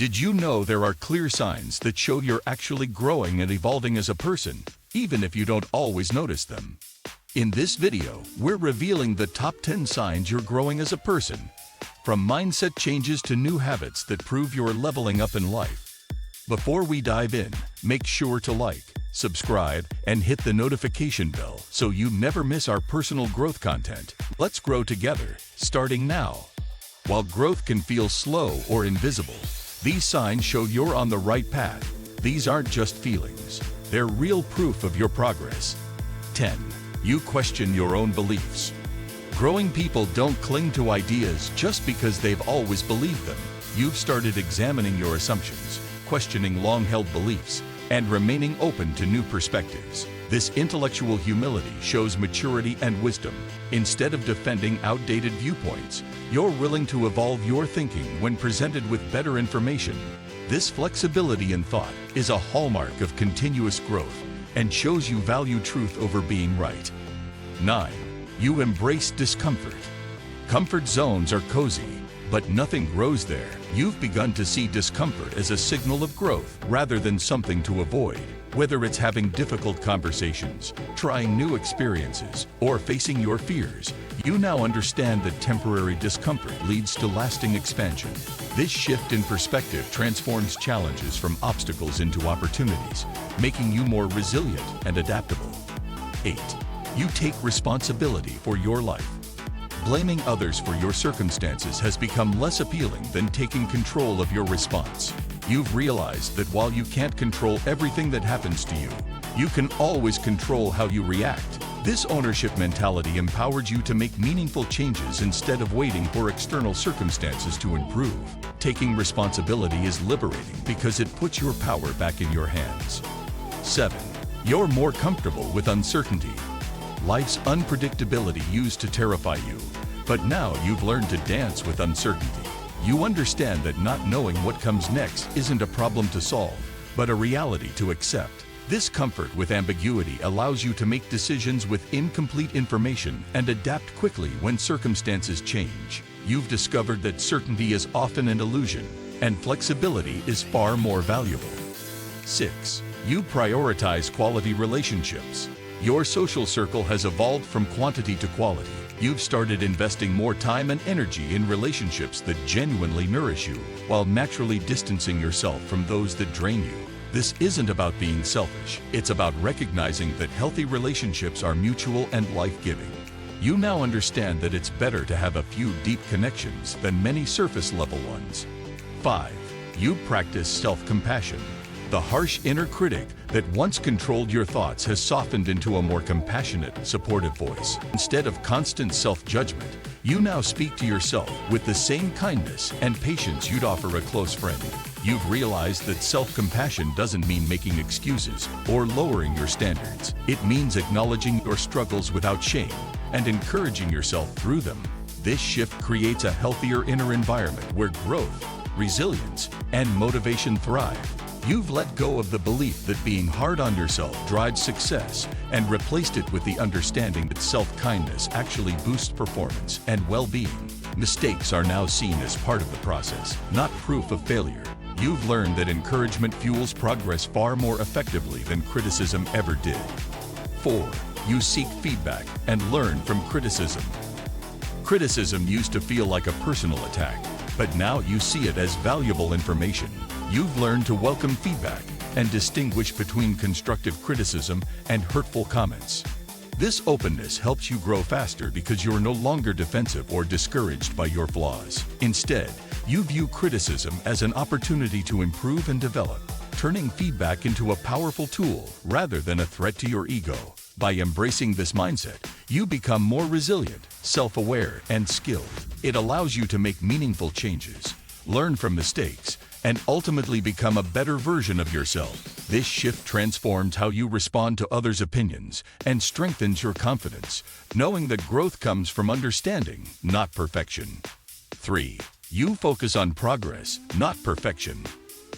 Did you know there are clear signs that show you're actually growing and evolving as a person, even if you don't always notice them? In this video, we're revealing the top 10 signs you're growing as a person, from mindset changes to new habits that prove you're leveling up in life. Before we dive in, make sure to like, subscribe, and hit the notification bell so you never miss our personal growth content. Let's grow together, starting now. While growth can feel slow or invisible, these signs show you're on the right path. These aren't just feelings. They're real proof of your progress. 10. You question your own beliefs. Growing people don't cling to ideas just because they've always believed them. You've started examining your assumptions, questioning long-held beliefs, and remaining open to new perspectives. This intellectual humility shows maturity and wisdom. Instead of defending outdated viewpoints, you're willing to evolve your thinking when presented with better information. This flexibility in thought is a hallmark of continuous growth and shows you value truth over being right. 9. You embrace discomfort. Comfort zones are cozy, but nothing grows there. You've begun to see discomfort as a signal of growth rather than something to avoid. Whether it's having difficult conversations, trying new experiences, or facing your fears, you now understand that temporary discomfort leads to lasting expansion. This shift in perspective transforms challenges from obstacles into opportunities, making you more resilient and adaptable. 8. You take responsibility for your life. Blaming others for your circumstances has become less appealing than taking control of your response. You've realized that while you can't control everything that happens to you, you can always control how you react. This ownership mentality empowers you to make meaningful changes instead of waiting for external circumstances to improve. Taking responsibility is liberating because it puts your power back in your hands. 7. You're more comfortable with uncertainty. Life's unpredictability used to terrify you, but now you've learned to dance with uncertainty. You understand that not knowing what comes next isn't a problem to solve, but a reality to accept. This comfort with ambiguity allows you to make decisions with incomplete information and adapt quickly when circumstances change. You've discovered that certainty is often an illusion, and flexibility is far more valuable. 6. You prioritize quality relationships. Your social circle has evolved from quantity to quality. You've started investing more time and energy in relationships that genuinely nourish you, while naturally distancing yourself from those that drain you. This isn't about being selfish. It's about recognizing that healthy relationships are mutual and life-giving. You now understand that it's better to have a few deep connections than many surface-level ones. 5. You practice self-compassion. The harsh inner critic that once controlled your thoughts has softened into a more compassionate, supportive voice. Instead of constant self-judgment, you now speak to yourself with the same kindness and patience you'd offer a close friend. You've realized that self-compassion doesn't mean making excuses or lowering your standards. It means acknowledging your struggles without shame and encouraging yourself through them. This shift creates a healthier inner environment where growth, resilience, and motivation thrive. You've let go of the belief that being hard on yourself drives success and replaced it with the understanding that self-kindness actually boosts performance and well-being. Mistakes are now seen as part of the process, not proof of failure. You've learned that encouragement fuels progress far more effectively than criticism ever did. 4. You seek feedback and learn from criticism. Criticism used to feel like a personal attack, but now you see it as valuable information. You've learned to welcome feedback and distinguish between constructive criticism and hurtful comments. This openness helps you grow faster because you're no longer defensive or discouraged by your flaws. Instead, you view criticism as an opportunity to improve and develop, turning feedback into a powerful tool rather than a threat to your ego. By embracing this mindset, you become more resilient, self-aware, and skilled. It allows you to make meaningful changes, learn from mistakes, and ultimately become a better version of yourself. This shift transforms how you respond to others' opinions and strengthens your confidence, knowing that growth comes from understanding, not perfection. 3. You focus on progress, not perfection.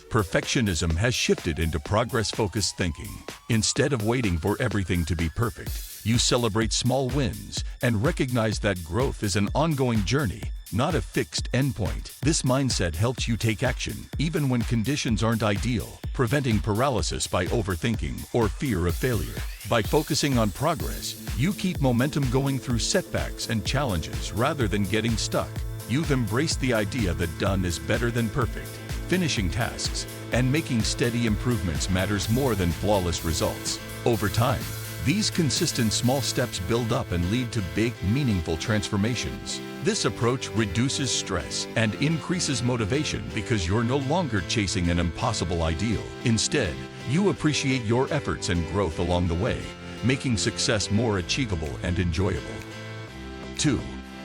Perfectionism has shifted into progress-focused thinking. Instead of waiting for everything to be perfect, you celebrate small wins and recognize that growth is an ongoing journey, not a fixed endpoint. This mindset helps you take action even when conditions aren't ideal, preventing paralysis by overthinking or fear of failure. By focusing on progress, you keep momentum going through setbacks and challenges rather than getting stuck. You've embraced the idea that done is better than perfect. Finishing tasks and making steady improvements matters more than flawless results. Over time, these consistent small steps build up and lead to big, meaningful transformations. This approach reduces stress and increases motivation because you're no longer chasing an impossible ideal. Instead, you appreciate your efforts and growth along the way, making success more achievable and enjoyable. 2.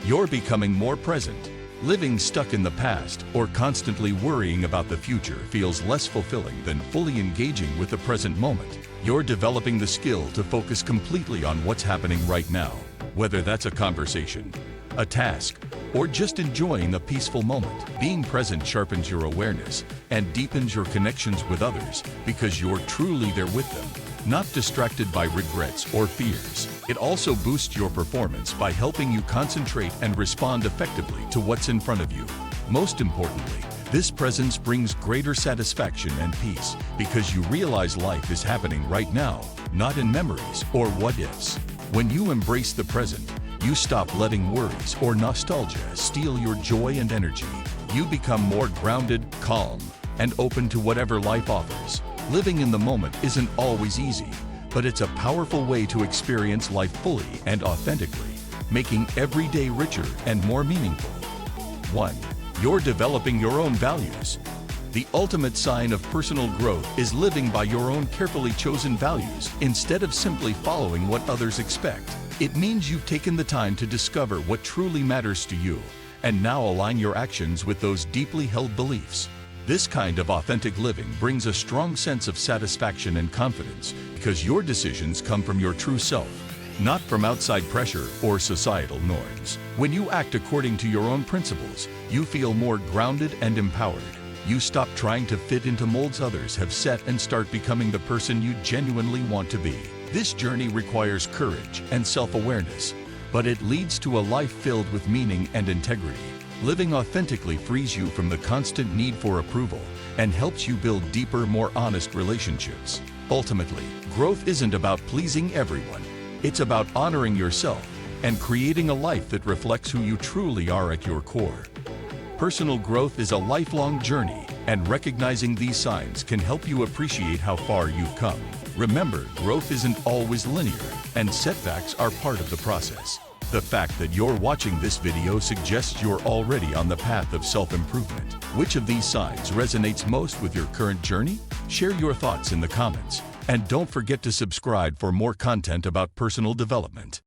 You're becoming more present. Living stuck in the past or constantly worrying about the future feels less fulfilling than fully engaging with the present moment. You're developing the skill to focus completely on what's happening right now, whether that's a conversation, a task, or just enjoying a peaceful moment. Being present sharpens your awareness and deepens your connections with others because you're truly there with them, not distracted by regrets or fears. It also boosts your performance by helping you concentrate and respond effectively to what's in front of you. Most importantly, this presence brings greater satisfaction and peace because you realize life is happening right now, not in memories or what-ifs. When you embrace the present, you stop letting worries or nostalgia steal your joy and energy. You become more grounded, calm, and open to whatever life offers. Living in the moment isn't always easy, but it's a powerful way to experience life fully and authentically, making every day richer and more meaningful. 1. You're developing your own values. The ultimate sign of personal growth is living by your own carefully chosen values instead of simply following what others expect. It means you've taken the time to discover what truly matters to you and now align your actions with those deeply held beliefs. This kind of authentic living brings a strong sense of satisfaction and confidence because your decisions come from your true self, not from outside pressure or societal norms. When you act according to your own principles, you feel more grounded and empowered. You stop trying to fit into molds others have set and start becoming the person you genuinely want to be. This journey requires courage and self-awareness, but it leads to a life filled with meaning and integrity. Living authentically frees you from the constant need for approval and helps you build deeper, more honest relationships. Ultimately, growth isn't about pleasing everyone. It's about honoring yourself and creating a life that reflects who you truly are at your core. Personal growth is a lifelong journey, and recognizing these signs can help you appreciate how far you've come. Remember, growth isn't always linear, and setbacks are part of the process. The fact that you're watching this video suggests you're already on the path of self-improvement. Which of these signs resonates most with your current journey? Share your thoughts in the comments, and don't forget to subscribe for more content about personal development.